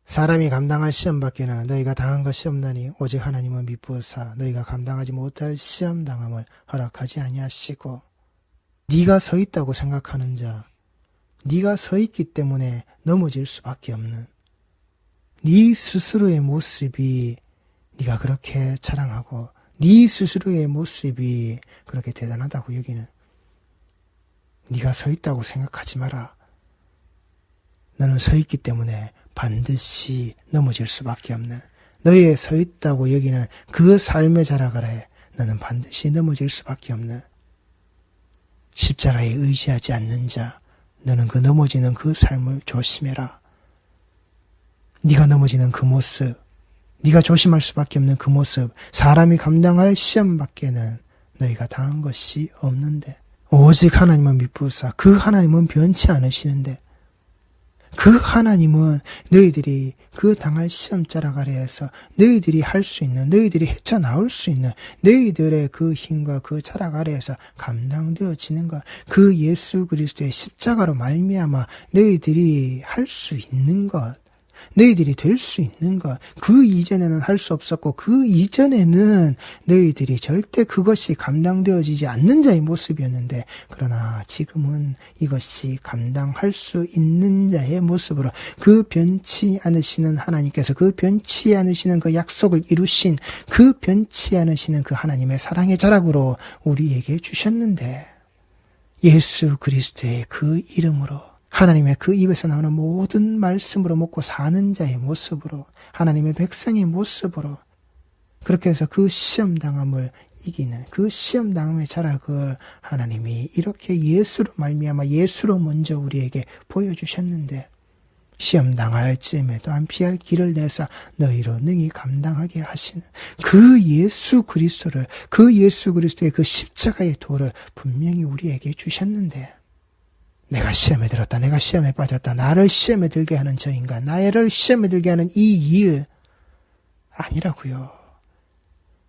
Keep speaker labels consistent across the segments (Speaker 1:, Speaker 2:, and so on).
Speaker 1: 사람이 감당할 시험 밖에는 너희가 당한 것이 없나니 오직 하나님은 미쁘사 너희가 감당하지 못할 시험 당함을 허락하지 아니하시고 네가 서 있다고 생각하는 자, 네가 서 있기 때문에 넘어질 수밖에 없는 네 스스로의 모습이 네가 그렇게 자랑하고 네 스스로의 모습이 그렇게 대단하다고 여기는 네가 서 있다고 생각하지 마라. 너는 서 있기 때문에 반드시 넘어질 수밖에 없는 너의 서 있다고 여기는 그 삶의 자락아래 너는 반드시 넘어질 수밖에 없는 십자가에 의지하지 않는 자, 너는 그 넘어지는 그 삶을 조심해라. 네가 넘어지는 그 모습, 네가 조심할 수밖에 없는 그 모습, 사람이 감당할 시험 밖에는 너희가 당한 것이 없는데 오직 하나님은 미쁘사 그 하나님은 변치 않으시는데 그 하나님은 너희들이 그 당할 시험자락 아래에서 너희들이 할 수 있는, 너희들이 헤쳐나올 수 있는 너희들의 그 힘과 그 자락 아래에서 감당되어지는 것, 그 예수 그리스도의 십자가로 말미암아 너희들이 할 수 있는 것, 너희들이 될 수 있는 것, 그 이전에는 할 수 없었고 그 이전에는 너희들이 절대 그것이 감당되어지지 않는 자의 모습이었는데 그러나 지금은 이것이 감당할 수 있는 자의 모습으로 그 변치 않으시는 하나님께서 그 변치 않으시는 그 약속을 이루신 그 변치 않으시는 그 하나님의 사랑의 자락으로 우리에게 주셨는데 예수 그리스도의 그 이름으로 하나님의 그 입에서 나오는 모든 말씀으로 먹고 사는 자의 모습으로 하나님의 백성의 모습으로 그렇게 해서 그 시험당함을 이기는 그 시험당함의 자락을 하나님이 이렇게 예수로 말미암아 예수로 먼저 우리에게 보여주셨는데 시험당할 쯤에 또한 피할 길을 내사 너희로 능히 감당하게 하시는 그 예수 그리스도를 그 예수 그리스도의 그 십자가의 도를 분명히 우리에게 주셨는데 내가 시험에 들었다. 내가 시험에 빠졌다. 나를 시험에 들게 하는 저 인간, 나를 시험에 들게 하는 이 일 아니라고요.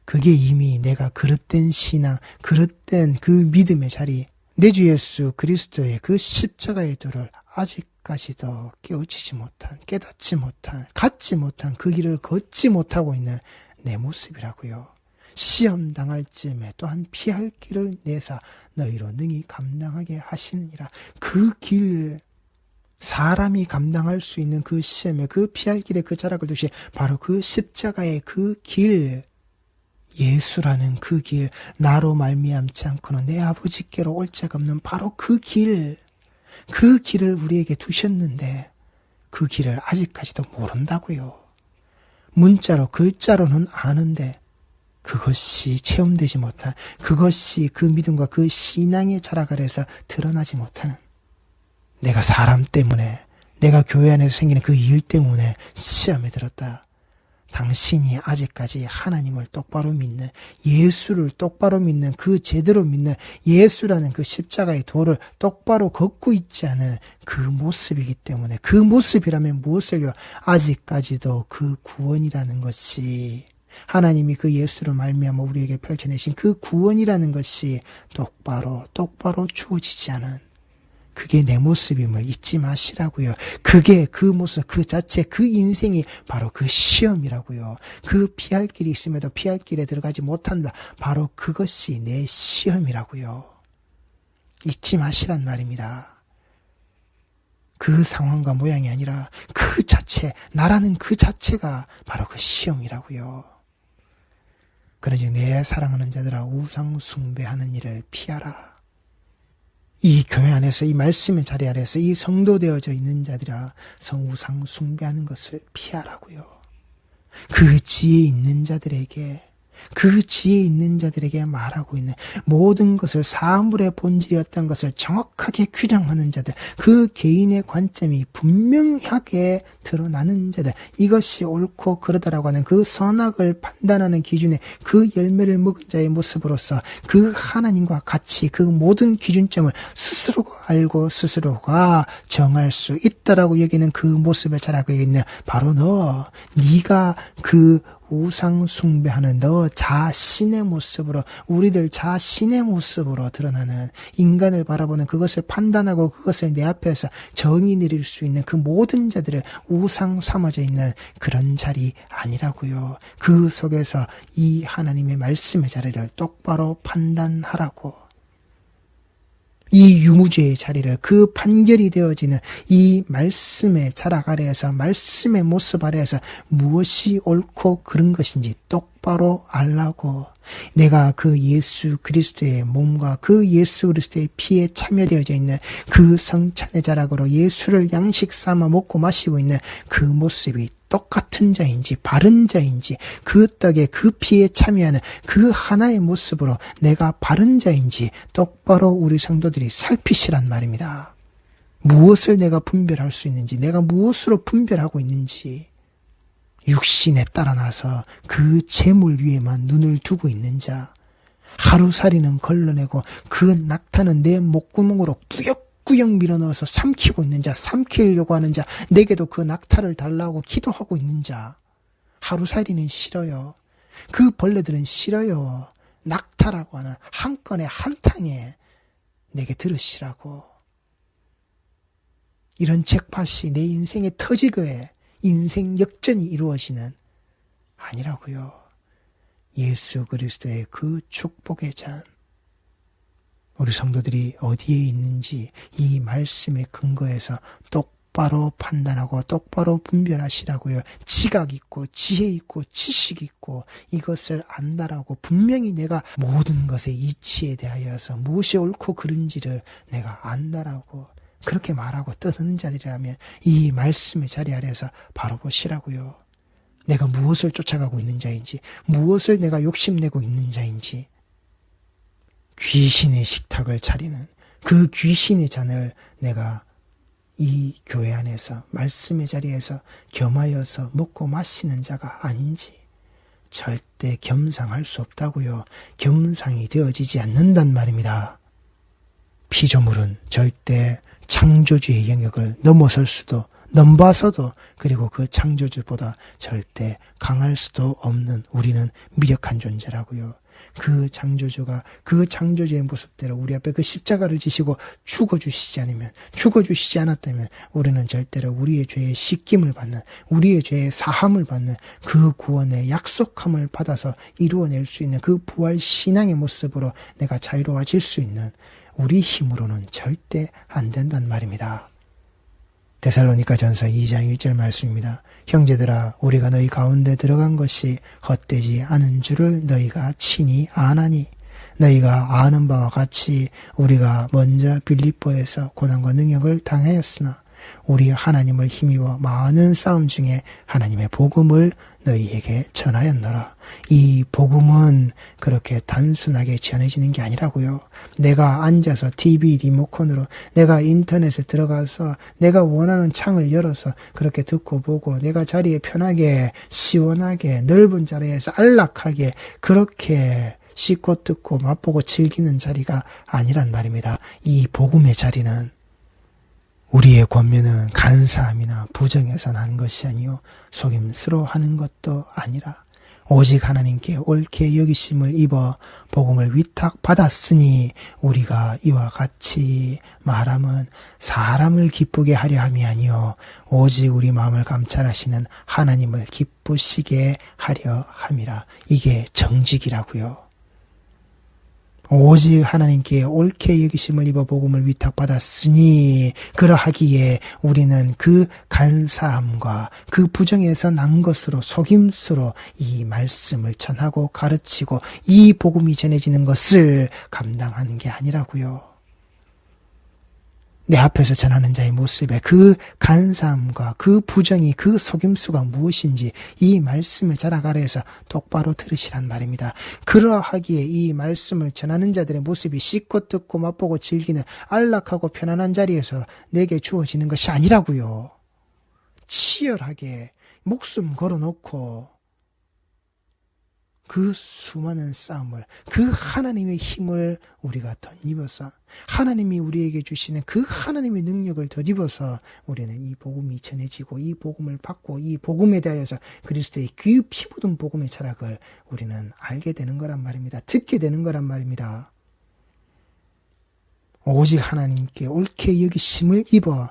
Speaker 1: 그게 이미 내가 그릇된 신앙, 그릇된 그 믿음의 자리, 내 주 예수 그리스도의 그 십자가의 도를 아직까지도 깨우치지 못한, 깨닫지 못한, 갖지 못한 그 길을 걷지 못하고 있는 내 모습이라고요. 시험 당할 쯤에 또한 피할 길을 내사 너희로 능히 감당하게 하시느니라. 그 길, 사람이 감당할 수 있는 그 시험에 그 피할 길에 그 자락을 두시 바로 그 십자가의 그 길, 예수라는 그 길, 나로 말미암지 않고는 내 아버지께로 올 자가 없는 바로 그 길, 그 길을 우리에게 두셨는데 그 길을 아직까지도 모른다고요. 문자로 글자로는 아는데 그것이 체험되지 못한, 그것이 그 믿음과 그 신앙의 자락 아래에서 드러나지 못하는, 내가 사람 때문에, 내가 교회 안에서 생기는 그 일 때문에 시험에 들었다. 당신이 아직까지 하나님을 똑바로 믿는, 예수를 똑바로 믿는, 그 제대로 믿는 예수라는 그 십자가의 도를 똑바로 걷고 있지 않은 그 모습이기 때문에 그 모습이라면 무엇을요? 아직까지도 그 구원이라는 것이 하나님이 그 예수로 말미암아 우리에게 펼쳐내신 그 구원이라는 것이 똑바로 주어지지 않은 그게 내 모습임을 잊지 마시라고요. 그게 그 모습 그 자체 그 인생이 바로 그 시험이라고요. 그 피할 길이 있음에도 피할 길에 들어가지 못한다. 바로 그것이 내 시험이라고요. 잊지 마시란 말입니다. 그 상황과 모양이 아니라 그 자체, 나라는 그 자체가 바로 그 시험이라고요. 그러니 내 사랑하는 자들아 우상 숭배하는 일을 피하라. 이 교회 안에서 이 말씀의 자리 아래에서 이 성도되어져 있는 자들아 우상 숭배하는 것을 피하라고요. 그 지혜 있는 자들에게 그 지혜 있는 자들에게 말하고 있는 모든 것을 사물의 본질이었던 것을 정확하게 규정하는 자들, 그 개인의 관점이 분명하게 드러나는 자들, 이것이 옳고 그러다라고 하는 그 선악을 판단하는 기준에 그 열매를 먹은 자의 모습으로서 그 하나님과 같이 그 모든 기준점을 스스로가 알고 스스로가 정할 수 있다라고 여기는 그 모습을 자라고 있는 바로 너, 네가 그 우상 숭배하는 너 자신의 모습으로, 우리들 자신의 모습으로 드러나는, 인간을 바라보는, 그것을 판단하고 그것을 내 앞에서 정의 내릴 수 있는 그 모든 자들을 우상 삼아져 있는 그런 자리 아니라고요. 그 속에서 이 하나님의 말씀의 자리를 똑바로 판단하라고. 이 유무죄의 자리를, 그 판결이 되어지는 이 말씀의 자락 아래에서, 말씀의 모습 아래에서 무엇이 옳고 그른 것인지 똑바로 알라고. 내가 그 예수 그리스도의 몸과 그 예수 그리스도의 피에 참여되어져 있는 그 성찬의 자락으로 예수를 양식 삼아 먹고 마시고 있는 그 모습이 똑같은 자인지 바른 자인지, 그 떡에 그 피에 참여하는 그 하나의 모습으로 내가 바른 자인지 똑바로 우리 성도들이 살피시란 말입니다. 무엇을 내가 분별할 수 있는지, 내가 무엇으로 분별하고 있는지, 육신에 따라 나서 그 재물 위에만 눈을 두고 있는 자, 하루살이는 걸러내고 그 낙타는 내 목구멍으로 꾸역꾸역 밀어넣어서 삼키고 있는 자, 삼키려고 하는 자, 내게도 그 낙타를 달라고 기도하고 있는 자, 하루살이는 싫어요. 그 벌레들은 싫어요. 낙타라고 하는 한 건에 한 탕에 내게 들으시라고. 이런 잭팟이 내 인생의 터지거에 인생 역전이 이루어지는 아니라고요. 예수 그리스도의 그 축복의 잔, 우리 성도들이 어디에 있는지 이 말씀의 근거에서 똑바로 판단하고 똑바로 분별하시라고요. 지각 있고 지혜 있고 지식 있고 이것을 안다라고, 분명히 내가 모든 것의 이치에 대하여서 무엇이 옳고 그른지를 내가 안다라고 그렇게 말하고 떠드는 자들이라면 이 말씀의 자리 아래에서 바로 보시라고요. 내가 무엇을 쫓아가고 있는 자인지, 무엇을 내가 욕심내고 있는 자인지, 귀신의 식탁을 차리는 그 귀신의 잔을 내가 이 교회 안에서 말씀의 자리에서 겸하여서 먹고 마시는 자가 아닌지, 절대 겸상할 수 없다고요. 겸상이 되어지지 않는단 말입니다. 피조물은 절대 창조주의 영역을 넘어설 수도, 넘봐서도, 그리고 그 창조주보다 절대 강할 수도 없는 우리는 미력한 존재라고요. 그 창조주가 그 창조주의 모습대로 우리 앞에 그 십자가를 지시고 죽어주시지 않았다면 우리는 절대로 우리의 죄의 씻김을 받는, 우리의 죄의 사함을 받는 그 구원의 약속함을 받아서 이루어낼 수 있는 그 부활 신앙의 모습으로 내가 자유로워질 수 있는, 우리 힘으로는 절대 안 된단 말입니다. 데살로니가 전서 2장 1절 말씀입니다. 형제들아, 우리가 너희 가운데 들어간 것이 헛되지 않은 줄을 너희가 친히 아나니, 너희가 아는 바와 같이 우리가 먼저 빌립보에서 고난과 능력을 당하였으나 우리 하나님을 힘입어 많은 싸움 중에 하나님의 복음을 너희에게 전하였노라. 이 복음은 그렇게 단순하게 전해지는 게 아니라고요. 내가 앉아서 TV 리모컨으로, 내가 인터넷에 들어가서 내가 원하는 창을 열어서 그렇게 듣고 보고, 내가 자리에 편하게 시원하게 넓은 자리에서 안락하게 그렇게 씻고 듣고 맛보고 즐기는 자리가 아니란 말입니다. 이 복음의 자리는 우리의 권면은 간사함이나 부정에서 난 것이 아니요 속임수로 하는 것도 아니라 오직 하나님께 옳게 여기심을 입어 복음을 위탁받았으니 우리가 이와 같이 말함은 사람을 기쁘게 하려 함이 아니요 오직 우리 마음을 감찰하시는 하나님을 기쁘시게 하려 함이라. 이게 정직이라고요. 오직 하나님께 옳게 여기심을 입어 복음을 위탁받았으니 그러하기에 우리는 그 간사함과 그 부정에서 난 것으로, 속임수로 이 말씀을 전하고 가르치고 이 복음이 전해지는 것을 감당하는 게 아니라고요. 내 앞에서 전하는 자의 모습에 그 간사함과 그 부정이, 그 속임수가 무엇인지 이 말씀을 자락 아래에서 똑바로 들으시란 말입니다. 그러하기에 이 말씀을 전하는 자들의 모습이 씻고 듣고 맛보고 즐기는 안락하고 편안한 자리에서 내게 주어지는 것이 아니라고요. 치열하게 목숨 걸어놓고 그 수많은 싸움을, 그 하나님의 힘을 우리가 덧입어서, 하나님이 우리에게 주시는 그 하나님의 능력을 덧입어서 우리는 이 복음이 전해지고 이 복음을 받고 이 복음에 대하여서 그리스도의 그 피 묻은 복음의 철학을 우리는 알게 되는 거란 말입니다. 듣게 되는 거란 말입니다. 오직 하나님께 옳게 여기심을 입어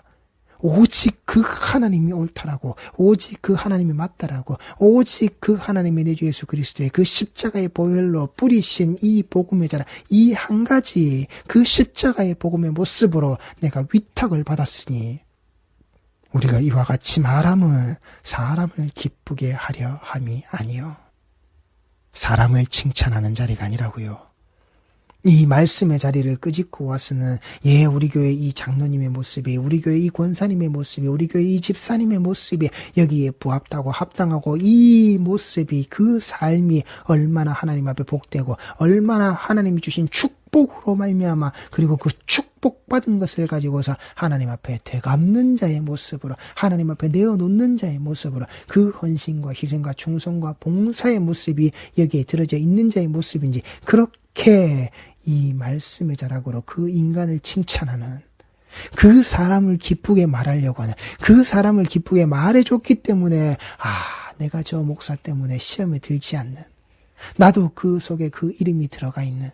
Speaker 1: 오직 그 하나님이 옳다라고, 오직 그 하나님이 맞다라고, 오직 그 하나님의 내 주 예수 그리스도의 그 십자가의 보혈로 뿌리신 이 복음의 자라, 이 한 가지 그 십자가의 복음의 모습으로 내가 위탁을 받았으니 우리가 이와 같이 말함은 사람을 기쁘게 하려 함이 아니요 사람을 칭찬하는 자리가 아니라고요. 이 말씀의 자리를 끄집고 와서는 우리 교회 이 장로님의 모습이, 우리 교회 이 권사님의 모습이, 우리 교회 이 집사님의 모습이 여기에 부합하고 합당하고 이 모습이, 그 삶이 얼마나 하나님 앞에 복되고 얼마나 하나님이 주신 축복으로 말미암아, 그리고 그 축복받은 것을 가지고서 하나님 앞에 되갚는 자의 모습으로, 하나님 앞에 내어놓는 자의 모습으로, 그 헌신과 희생과 충성과 봉사의 모습이 여기에 들어져 있는 자의 모습인지, 그렇게 이 말씀의 자락으로 그 인간을 칭찬하는, 그 사람을 기쁘게 말하려고 하는, 그 사람을 기쁘게 말해줬기 때문에 내가 저 목사 때문에 시험에 들지 않는, 나도 그 속에 그 이름이 들어가 있는,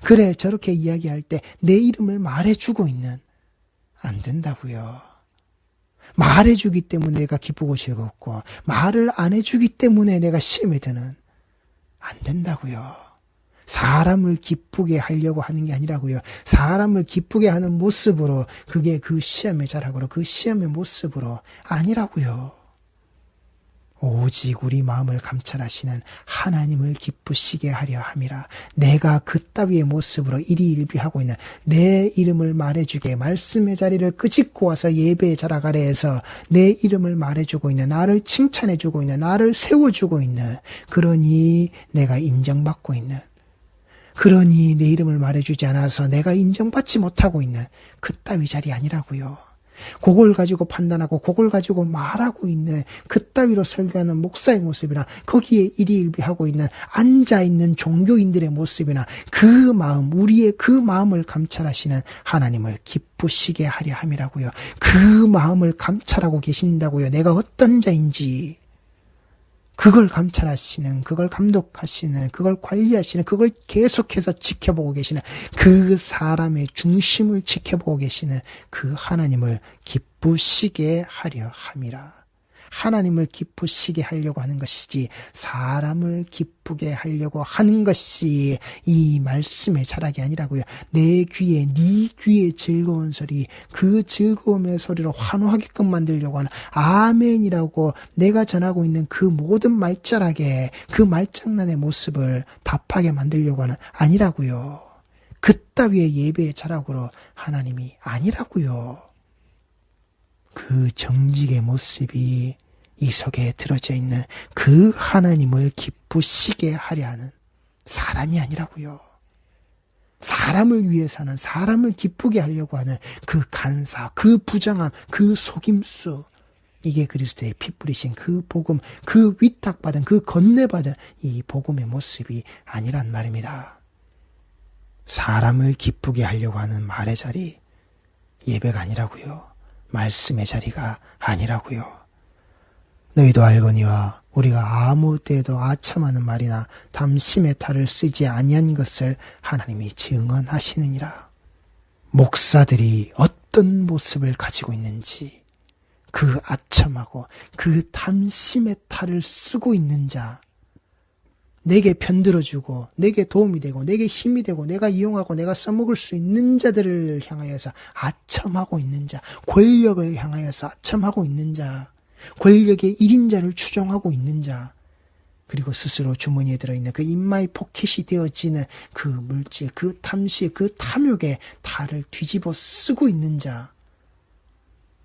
Speaker 1: 그래 저렇게 이야기할 때 내 이름을 말해주고 있는, 안 된다고요. 말해주기 때문에 내가 기쁘고 즐겁고 말을 안 해주기 때문에 내가 시험에 드는, 안 된다고요. 사람을 기쁘게 하려고 하는 게 아니라고요. 사람을 기쁘게 하는 모습으로, 그게 그 시험의 자락으로, 그 시험의 모습으로 아니라고요. 오직 우리 마음을 감찰하시는 하나님을 기쁘시게 하려 함이라. 내가 그따위의 모습으로 일희일비하고 있는, 내 이름을 말해주게 말씀의 자리를 끄집고 와서 예배의 자락 아래에서 내 이름을 말해주고 있는, 나를 칭찬해주고 있는, 나를 세워주고 있는, 그러니 내가 인정받고 있는, 그러니 내 이름을 말해주지 않아서 내가 인정받지 못하고 있는 그따위 자리 아니라고요. 그걸 가지고 판단하고 그걸 가지고 말하고 있는 그따위로 설교하는 목사의 모습이나, 거기에 일희일비하고 있는 앉아있는 종교인들의 모습이나, 그 마음, 우리의 그 마음을 감찰하시는 하나님을 기쁘시게 하려 함이라고요. 그 마음을 감찰하고 계신다고요. 내가 어떤 자인지 그걸 감찰하시는, 그걸 감독하시는, 그걸 관리하시는, 그걸 계속해서 지켜보고 계시는, 그 사람의 중심을 지켜보고 계시는 그 하나님을 기쁘시게 하려 함이라. 하나님을 기쁘시게 하려고 하는 것이지 사람을 기쁘게 하려고 하는 것이 이 말씀의 자락이 아니라고요. 내 귀에, 네 귀에 즐거운 소리, 그 즐거움의 소리로 환호하게끔 만들려고 하는, 아멘이라고 내가 전하고 있는 그 모든 말자락에, 그 말장난의 모습을 답하게 만들려고 하는, 아니라고요. 그따위의 예배의 자락으로 하나님이 아니라고요. 그 정직의 모습이 이 속에 들어져 있는 그 하나님을 기쁘시게 하려 하는 사람이 아니라고요. 사람을 위해 사는, 사람을 기쁘게 하려고 하는 그 간사, 그 부정함, 그 속임수, 이게 그리스도의 피 뿌리신 그 복음, 그 위탁받은, 그 건네받은 이 복음의 모습이 아니란 말입니다. 사람을 기쁘게 하려고 하는 말의 자리, 예배가 아니라고요. 말씀의 자리가 아니라고요. 너희도 알거니와 우리가 아무 때에도 아첨하는 말이나 담심의 탈을 쓰지 아니한 것을 하나님이 증언하시느니라. 목사들이 어떤 모습을 가지고 있는지, 그 아첨하고 그 담심의 탈을 쓰고 있는 자, 내게 편들어주고 내게 도움이 되고 내게 힘이 되고 내가 이용하고 내가 써먹을 수 있는 자들을 향하여서 아첨하고 있는 자, 권력을 향하여서 아첨하고 있는 자, 권력의 1인자를 추종하고 있는 자, 그리고 스스로 주머니에 들어있는 그 인마이 포켓이 되어지는 그 물질, 그 탐시, 그 탐욕의 탈을 뒤집어 쓰고 있는 자,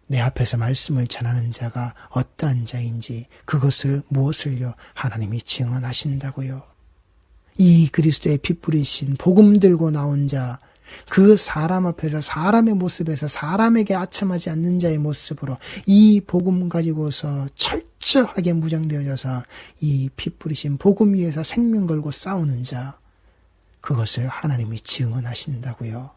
Speaker 1: 내 앞에서 말씀을 전하는 자가 어떠한 자인지 그것을 무엇을요? 하나님이 증언하신다고요. 이 그리스도의 피 뿌리신 복음 들고 나온 자, 그 사람 앞에서 사람의 모습에서 사람에게 아첨하지 않는 자의 모습으로 이 복음 가지고서 철저하게 무장되어져서 이 피 뿌리신 복음 위에서 생명 걸고 싸우는 자, 그것을 하나님이 증언하신다고요.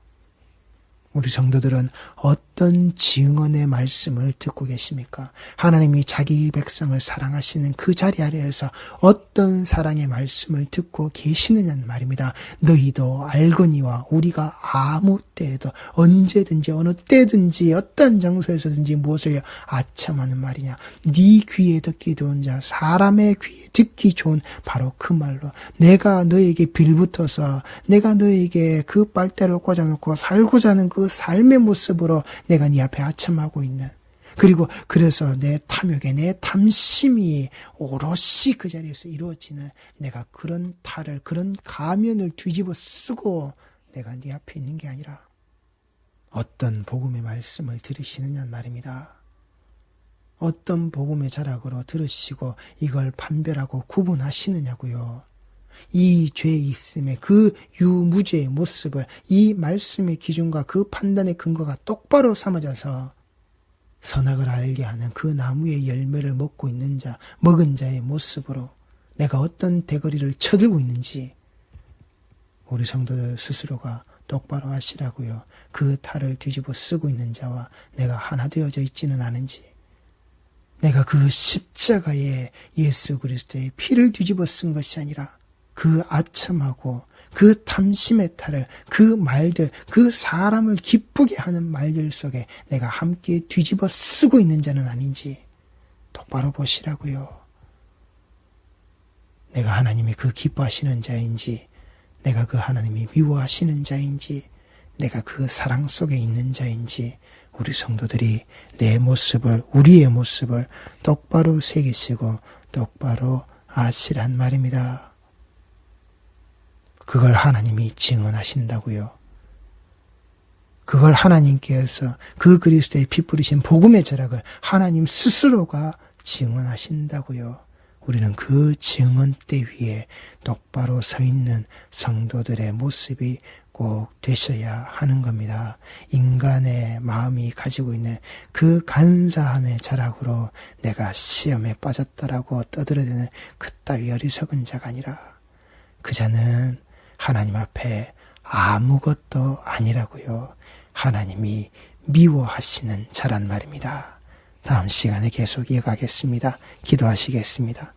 Speaker 1: 우리 성도들은 어떤 증언의 말씀을 듣고 계십니까? 하나님이 자기 백성을 사랑하시는 그 자리 아래에서 어떤 사랑의 말씀을 듣고 계시느냐는 말입니다. 너희도 알거니와 우리가 아무 때에도 언제든지 어느 때든지 어떤 장소에서든지 무엇을 아첨하는 말이냐. 네 귀에 듣기 좋은 자, 사람의 귀에 듣기 좋은 바로 그 말로 내가 너에게 빌붙어서 내가 너에게 그 빨대를 꽂아놓고 살고자 하는 그 삶의 모습으로 내가 네 앞에 아첨하고 있는, 그리고 그래서 내 탐욕에 내 탐심이 오롯이 그 자리에서 이루어지는 내가 그런 탈을 그런 가면을 뒤집어 쓰고 내가 네 앞에 있는 게 아니라 어떤 복음의 말씀을 들으시느냐는 말입니다. 어떤 복음의 자락으로 들으시고 이걸 판별하고 구분하시느냐고요. 이 죄에 있음의 그 유무죄의 모습을 이 말씀의 기준과 그 판단의 근거가 똑바로 삼아져서 선악을 알게 하는 그 나무의 열매를 먹고 있는 자, 먹은 자의 모습으로 내가 어떤 대거리를 쳐들고 있는지 우리 성도들 스스로가 똑바로 하시라고요. 그 탈을 뒤집어 쓰고 있는 자와 내가 하나 되어져 있지는 않은지, 내가 그 십자가에 예수 그리스도의 피를 뒤집어 쓴 것이 아니라 그 아첨하고 그 탐심의 탈을, 그 말들, 그 사람을 기쁘게 하는 말들 속에 내가 함께 뒤집어 쓰고 있는 자는 아닌지 똑바로 보시라고요. 내가 하나님이 그 기뻐하시는 자인지, 내가 그 하나님이 미워하시는 자인지, 내가 그 사랑 속에 있는 자인지 우리 성도들이 내 모습을, 우리의 모습을 똑바로 새기시고 똑바로 아시란 말입니다. 그걸 하나님이 증언하신다고요. 그걸 하나님께서 그 그리스도의 피 뿌리신 복음의 절약을 하나님 스스로가 증언하신다고요. 우리는 그 증언대 위에 똑바로 서 있는 성도들의 모습이 꼭 되셔야 하는 겁니다. 인간의 마음이 가지고 있는 그 간사함의 자락으로 내가 시험에 빠졌다라고 떠들어대는 그따위 어리석은 자가 아니라 그 자는 하나님 앞에 아무것도 아니라고요. 하나님이 미워하시는 자란 말입니다. 다음 시간에 계속 이어가겠습니다. 기도하시겠습니다.